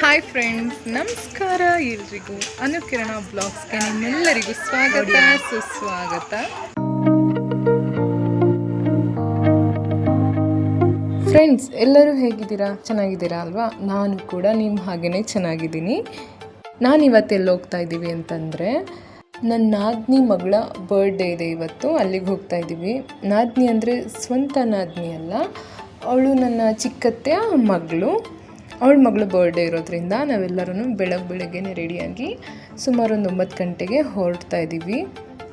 Hi friends, ನಮಸ್ಕಾರ ಎಲ್ರಿಗೂ. ಅನುಕಿರಣ ಬ್ಲಾಗ್ಸ್ಗೆ ನಿಮ್ಮೆಲ್ಲರಿಗೂ ಸ್ವಾಗತ ಸುಸ್ವಾಗತ. ಫ್ರೆಂಡ್ಸ್, ಎಲ್ಲರೂ ಹೇಗಿದ್ದೀರಾ? ಚೆನ್ನಾಗಿದ್ದೀರಾ ಅಲ್ವಾ? ನಾನು ಕೂಡ ನಿಮ್ಮ ಹಾಗೆಯೇ ಚೆನ್ನಾಗಿದ್ದೀನಿ. ನಾನಿವತ್ತೆಲ್ಲಿ ಹೋಗ್ತಾ ಇದ್ದೀವಿ ಅಂತಂದರೆ, ನನ್ನ ನಾದಿನಿ ಮಗಳ ಬರ್ಡೇ ಇದೆ ಇವತ್ತು. ಅಲ್ಲಿಗೆ ಹೋಗ್ತಾ ಇದ್ದೀವಿ. ನಾದಿನಿ ಅಂದರೆ ಸ್ವಂತ ನಾದಿನಿ ಅಲ್ಲ, ಅವಳು ನನ್ನ ಚಿಕ್ಕತ್ತೆಯ ಮಗಳು. ಅವಳ ಮಗಳು ಬರ್ಡೇ ಇರೋದ್ರಿಂದ ನಾವೆಲ್ಲರೂ ಬೆಳಗ್ಗೆನೇ ರೆಡಿಯಾಗಿ ಸುಮಾರು ಒಂದು 9 ಗಂಟೆಗೆ ಹೊರಡ್ತಾ ಇದ್ದೀವಿ.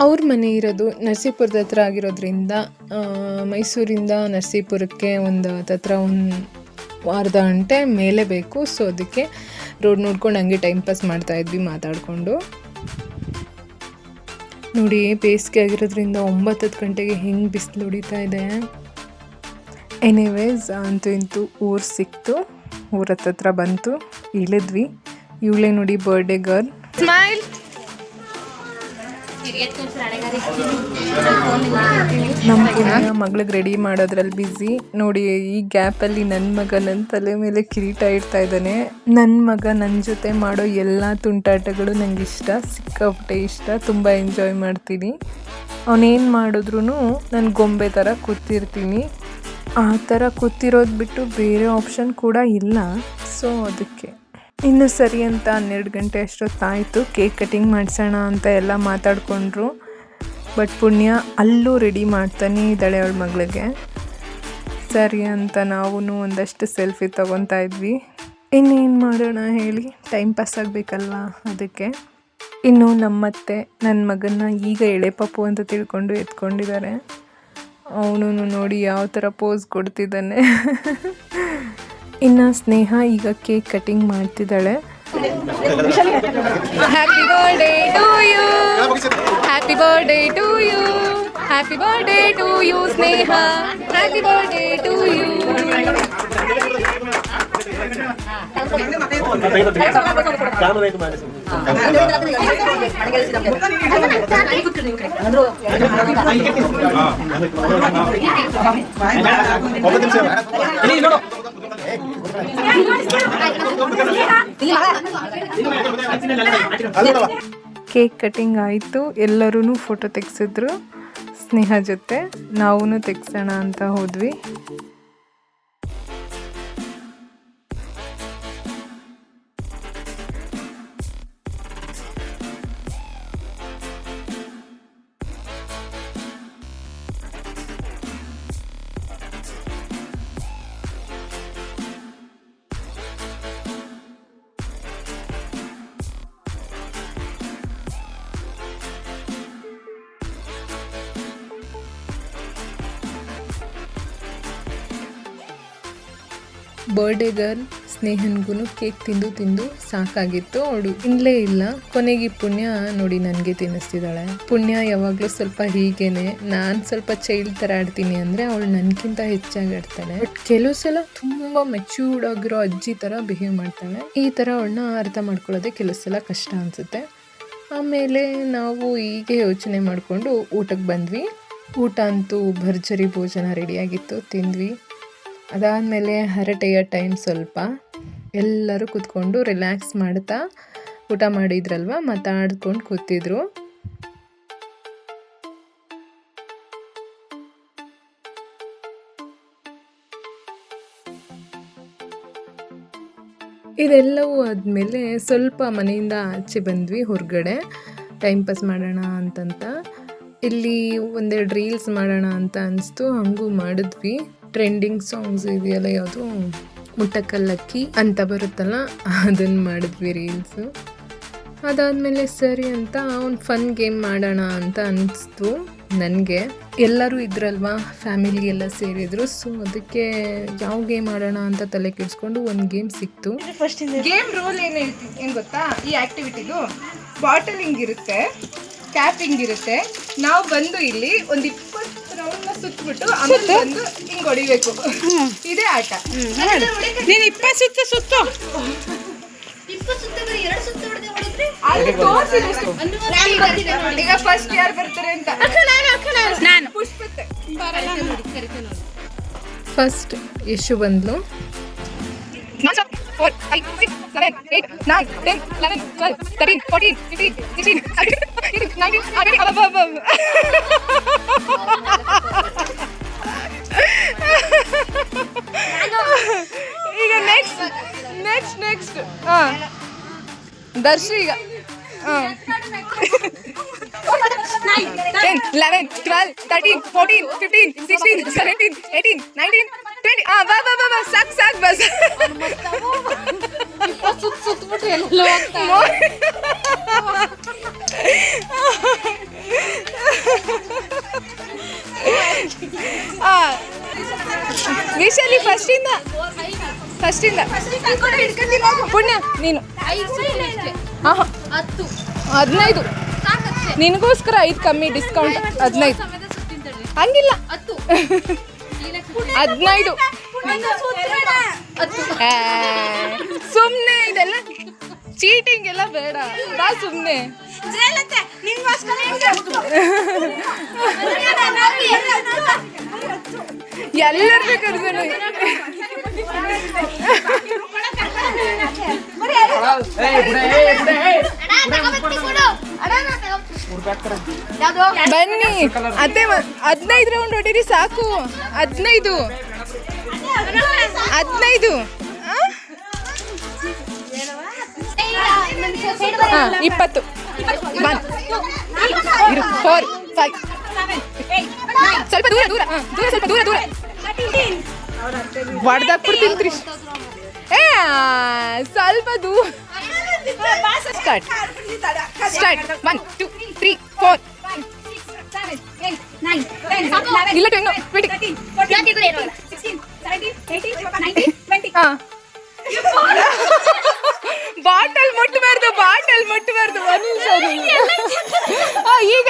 ಅವ್ರ ಮನೆ ಇರೋದು ನರಸೀಪುರದ ಹತ್ರ ಆಗಿರೋದ್ರಿಂದ ಮೈಸೂರಿಂದ ನರಸೀಪುರಕ್ಕೆ ಒಂದು ಅರ್ಧ ಗಂಟೆ ಮೇಲೆ ಬೇಕು. ಸೊ ಅದಕ್ಕೆ ರೋಡ್ ನೋಡ್ಕೊಂಡು ಹಂಗೆ ಟೈಮ್ ಪಾಸ್ ಮಾಡ್ತಾಯಿದ್ವಿ ಮಾತಾಡಿಕೊಂಡು. ನೋಡಿ, ಬೇಸಿಗೆ ಆಗಿರೋದ್ರಿಂದ 9-10 ಗಂಟೆಗೆ ಹೆಂಗೆ ಬಿಸಿಲು ಹೊಡಿತಾ ಇದೆ. ಎನಿವೇಸ್, ಅಂತೂ ಇಂತೂ ಊರು ಸಿಕ್ತು. ಊರ ಹತ್ರ ಬಂತು, ಇಳಿದ್ವಿ. ಇವಳೇ ನೋಡಿ ಬರ್ಡೇ ಗರ್ಲ್. ಸ್ಮೈಲ್. ನಮ್ಮ ಮಗಳಿಗೆ ರೆಡಿ ಮಾಡೋದ್ರಲ್ಲಿ ಬ್ಯುಸಿ. ನೋಡಿ, ಈ ಗ್ಯಾಪಲ್ಲಿ ನನ್ನ ಮಗ ನನ್ನ ತಲೆ ಮೇಲೆ ಕಿರೀಟ ಇಡ್ತಾ ಇದ್ದಾನೆ. ನನ್ನ ಮಗ ನನ್ನ ಜೊತೆ ಮಾಡೋ ಎಲ್ಲ ತುಂಟಾಟಗಳು ನನಗೆ ಇಷ್ಟ, ಸಿಕ್ಕಾಪಟ್ಟೆ ಇಷ್ಟ. ತುಂಬ ಎಂಜಾಯ್ ಮಾಡ್ತೀನಿ. ಅವನೇನು ಮಾಡಿದ್ರೂ ನಾನು ಗೊಂಬೆ ಥರ ಕೂತಿರ್ತೀನಿ. ಆ ಥರ ಕೂತಿರೋದು ಬಿಟ್ಟು ಬೇರೆ ಆಪ್ಷನ್ ಕೂಡ ಇಲ್ಲ. ಸೊ ಅದಕ್ಕೆ ಇನ್ನು ಸರಿ ಅಂತ 12 ಗಂಟೆ ಅಷ್ಟೊತ್ತಾಯಿತು. ಕೇಕ್ ಕಟಿಂಗ್ ಮಾಡಿಸೋಣ ಅಂತ ಎಲ್ಲ ಮಾತಾಡಿಕೊಂಡ್ರು. ಬಟ್ ಪುಣ್ಯ ಅಲ್ಲೂ ರೆಡಿ ಮಾಡ್ತಾನೆ ಇದ್ದಾಳೆ ಅವಳ ಮಗಳಿಗೆ. ಸರಿ ಅಂತ ನಾವು ಒಂದಷ್ಟು ಸೆಲ್ಫಿ ತೊಗೊತಾ ಇದ್ವಿ. ಇನ್ನೇನು ಮಾಡೋಣ ಹೇಳಿ, ಟೈಮ್ ಪಾಸ್ ಆಗಬೇಕಲ್ವಾ, ಅದಕ್ಕೆ. ಇನ್ನು ನಮ್ಮತ್ತೆ ನನ್ನ ಮಗನ್ನ ಈಗ ಎಳೆ ಪಪ್ಪು ಅಂತ ತಿಳ್ಕೊಂಡು ಎತ್ಕೊಂಡಿದ್ದಾರೆ. ಅವನು ನೋಡಿ ಯಾವ ಥರ ಪೋಸ್ ಕೊಡ್ತಿದ್ದಾನೆ. ಇನ್ನು ಸ್ನೇಹ ಈಗ ಕೇಕ್ ಕಟಿಂಗ್ ಮಾಡ್ತಿದ್ದಾಳೆ. Happy birthday to you, happy birthday to you, happy birthday to you Sneha, happy birthday to you. Cake cutting ಆಯಿತು. ಎಲ್ಲರೂ ಫೋಟೋ ತೆಗೆಸಿದ್ರು ಸ್ನೇಹ ಜೊತೆ. ನಾವು ತೆಗ್ಸೋಣ ಅಂತ ಹೋದ್ವಿ. ಬರ್ಡೇ ಗರ್ಲ್ ಸ್ನೇಹನ್ಗೂ ಕೇಕ್ ತಿಂದು ಸಾಕಾಗಿತ್ತು. ಅವಳು ತಿನ್ನಲೇ ಇಲ್ಲ. ಕೊನೆಗೆ ಪುಣ್ಯ ನೋಡಿ ನನಗೆ ತಿನ್ನಿಸ್ತಿದ್ದಾಳೆ. ಪುಣ್ಯ ಯಾವಾಗಲೂ ಸ್ವಲ್ಪ ಹೀಗೇನೆ. ನಾನು ಸ್ವಲ್ಪ ಚೈಲ್ಡ್ ಥರ ಆಡ್ತೀನಿ ಅಂದರೆ ಅವಳು ನನಗಿಂತ ಹೆಚ್ಚಾಗಿ ಆಡ್ತಾಳೆ. ಬಟ್ ಕೆಲವು ಸಲ ತುಂಬ ಮೆಚ್ಯೂರ್ಡ್ ಆಗಿರೋ ಅಜ್ಜಿ ಥರ ಬಿಹೇವ್ ಮಾಡ್ತಾಳೆ. ಈ ಥರ ಅವಳನ್ನ ಅರ್ಥ ಮಾಡ್ಕೊಳ್ಳೋದೇ ಕೆಲವು ಸಲ ಕಷ್ಟ ಅನಿಸುತ್ತೆ. ಆಮೇಲೆ ನಾವು ಹೀಗೆ ಯೋಚನೆ ಮಾಡಿಕೊಂಡು ಊಟಕ್ಕೆ ಬಂದ್ವಿ. ಊಟ ಅಂತೂ ಭರ್ಜರಿ ಭೋಜನ ರೆಡಿಯಾಗಿತ್ತು, ತಿಂದ್ವಿ. ಅದಾದಮೇಲೆ ಹರಟೆಯ ಟೈಮ್ ಸ್ವಲ್ಪ ಎಲ್ಲರೂ ಕೂತ್ಕೊಂಡು ರಿಲ್ಯಾಕ್ಸ್ ಮಾಡ್ತಾ ಊಟ ಮಾಡಿದ್ರಲ್ವ, ಮಾತಾಡ್ಕೊಂಡು ಕೂತಿದ್ರು. ಇದೆಲ್ಲವೂ ಆದಮೇಲೆ ಸ್ವಲ್ಪ ಮನೆಯಿಂದ ಆಚೆ ಬಂದ್ವಿ, ಹೊರಗಡೆ ಟೈಮ್ ಪಾಸ್ ಮಾಡೋಣ ಅಂತಂತ. ಇಲ್ಲಿ ಒಂದೆರಡು ರೀಲ್ಸ್ ಮಾಡೋಣ ಅಂತ ಅನಿಸ್ತು, ಹಂಗೂ ಮಾಡಿದ್ವಿ. ಟ್ರೆಂಡಿಂಗ್ ಸಾಂಗ್ಸ್ ಇದೆಯಲ್ಲ, ಯಾವುದು ಮುಟ್ಟಕಲ್ಲಕ್ಕಿ ಅಂತ ಬರುತ್ತಲ್ಲ, ಅದನ್ನು ಮಾಡಿದ್ವಿ ರೀಲ್ಸು. ಅದಾದಮೇಲೆ ಸರಿ ಅಂತ ಒಂದು ಫನ್ ಗೇಮ್ ಮಾಡೋಣ ಅಂತ ಅನಿಸ್ತು ನನಗೆ. ಎಲ್ಲರೂ ಇದ್ರಲ್ವಾ, ಫ್ಯಾಮಿಲಿ ಎಲ್ಲ ಸೇರಿದ್ರು. ಸೊ ಅದಕ್ಕೆ ಯಾವ ಗೇಮ್ ಆಡೋಣ ಅಂತ ತಲೆ ಕೆಡಿಸ್ಕೊಂಡು ಒಂದು ಗೇಮ್ ಸಿಕ್ತು. ಗೇಮ್ ರೂಲ್ ಏನು ಗೊತ್ತಾ? ಈ ಆ್ಯಕ್ಟಿವಿಟಿದು ಬಾಟಲ್ ಹಿಂಗಿರುತ್ತೆ, ಕ್ಯಾಪ್ ಹಿಂಗಿರುತ್ತೆ. ನಾವು ಬಂದು ಇಲ್ಲಿ ಒಂದು 20 ರೌಂಡ್ನ ಸುತ್ತಬಿಟ್ಟು ಆಮೇಲೆ ಬಂದು ಹಿಂಗೆ ಹೊಡಿಬೇಕು. ಇದೇ ಆಟ. ನೀನು 20 ಸುತ್ತು. ಈಗ ಫಸ್ಟ್ ಯಾರು ಬರ್ತಾರೆ ಅಂತ. ನಾನು ಫಸ್ಟ್ ಯಶು ಬಂದ್ಲು. Non-stop. 4, 5, 6, 7, 8, 9, 10, 11, 12, 13, 14, 15, 16, 17, 18, 19, 20. Above. ಈಗ ನೆಕ್ಸ್ಟ್ ದರ್ಶಿ ಈಗ 10, 11, 12, 13, 14, 15, 16, 17, 18, 19, 20. ಬಾ ಸಾಕು ಬಸ್. ವಿಶಾಲಿ ಫಸ್ಟಿಂದ ಪುಣ್ಯ ನೀನು 15 ನಿನಗೋಸ್ಕರ 5 ಕಮ್ಮಿ ಡಿಸ್ಕೌಂಟ್ 15 ಹಂಗಿಲ್ಲ 15 ಸುಮ್ಮನೆ ಇದೆಲ್ಲ ಚೀಟಿಂಗ್ ಎಲ್ಲ ಬೇಡ ಬಾ ಸುಮ್ಮನೆ ಎಲ್ಲರೂ ಕರ್ಕೊಂಡು ಬನ್ನಿ ಅದೇ 15 ರೌಂಡ್ ಹೊಡೀರಿ ಸಾಕು 15 20 1 4 5 ಸ್ವಲ್ಪ ದೂರ ಸ್ವಲ್ಪ ದೂರ ಹೊಡೆದಾಕ್ಬಿಡ್ತೀನಿ ಸ್ವಲ್ಪ ದೂರ ಸ್ಟಾರ್ಟ್ 1 2 3 4 ಇಲ್ಲ 20 ಬಾಟಲ್ ಮುಟ್ಟಬಾರ್ದು ಒಂದು ನಿಮಿಷ ಈಗ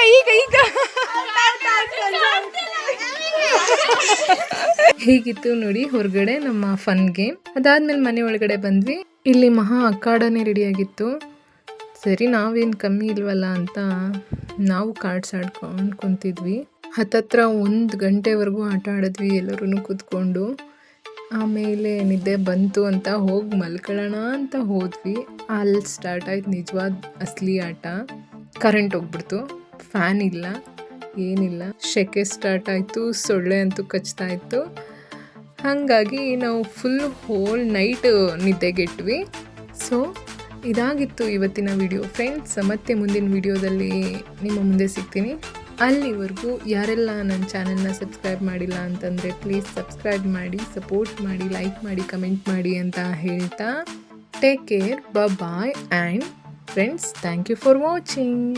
ಹೀಗಿತ್ತು ನೋಡಿ ಹೊರಗಡೆ ನಮ್ಮ ಫನ್ ಗೇಮ್. ಅದಾದ್ಮೇಲೆ ಮನೆ ಒಳಗಡೆ ಬಂದ್ವಿ. ಇಲ್ಲಿ ಮಹಾ ಅಖಾಡನೇ ರೆಡಿಯಾಗಿತ್ತು. ಸರಿ ನಾವೇನು ಕಮ್ಮಿ ಇಲ್ವಲ್ಲ ಅಂತ ನಾವು ಕಾರ್ಡ್ಸ್ ಆಡ್ಕೊಂಡು ಕುಂತಿದ್ವಿ. ಹತ್ತತ್ರ 1 ಗಂಟೆವರೆಗೂ ಆಟ ಆಡಿದ್ವಿ ಎಲ್ಲರೂ ಕೂತ್ಕೊಂಡು. ಆಮೇಲೆ ನಿದ್ದೆ ಬಂತು ಅಂತ ಹೋಗಿ ಮಲ್ಕೊಳ್ಳೋಣ ಅಂತ ಹೋದ್ವಿ. ಅಲ್ಲಿ ಸ್ಟಾರ್ಟ್ ಆಯ್ತು ನಿಜವಾದ ಅಸಲಿ ಆಟ. ಕರೆಂಟ್ ಹೋಗ್ಬಿಡ್ತು, ಫ್ಯಾನ್ ಇಲ್ಲ, ಏನಿಲ್ಲ, ಸೆಕೆ ಸ್ಟಾರ್ಟ್ ಆಯಿತು, ಸೊಳ್ಳೆ ಅಂತೂ ಕಚ್ತಾ ಇತ್ತು. ಹಾಗಾಗಿ ನಾವು ಫುಲ್ ಹೋಲ್ ನೈಟ್ ನಿದ್ದೆಗೆಟ್ವಿ. ಸೊ ಇದಾಗಿತ್ತು ಇವತ್ತಿನ ವಿಡಿಯೋ ಫ್ರೆಂಡ್ಸ್. ಮತ್ತೆ ಮುಂದಿನ ವಿಡಿಯೋದಲ್ಲಿ ನಿಮ್ಮ ಮುಂದೆ ಸಿಗ್ತೀನಿ. ಅಲ್ಲಿವರೆಗೂ ಯಾರೆಲ್ಲ ನನ್ನ ಚಾನೆಲ್ನ ಸಬ್ಸ್ಕ್ರೈಬ್ ಮಾಡಿಲ್ಲ ಅಂತಂದರೆ ಪ್ಲೀಸ್ ಸಬ್ಸ್ಕ್ರೈಬ್ ಮಾಡಿ, ಸಪೋರ್ಟ್ ಮಾಡಿ, ಲೈಕ್ ಮಾಡಿ, ಕಮೆಂಟ್ ಮಾಡಿ ಅಂತ ಹೇಳ್ತಾ take care, bye and friends, thank you for watching.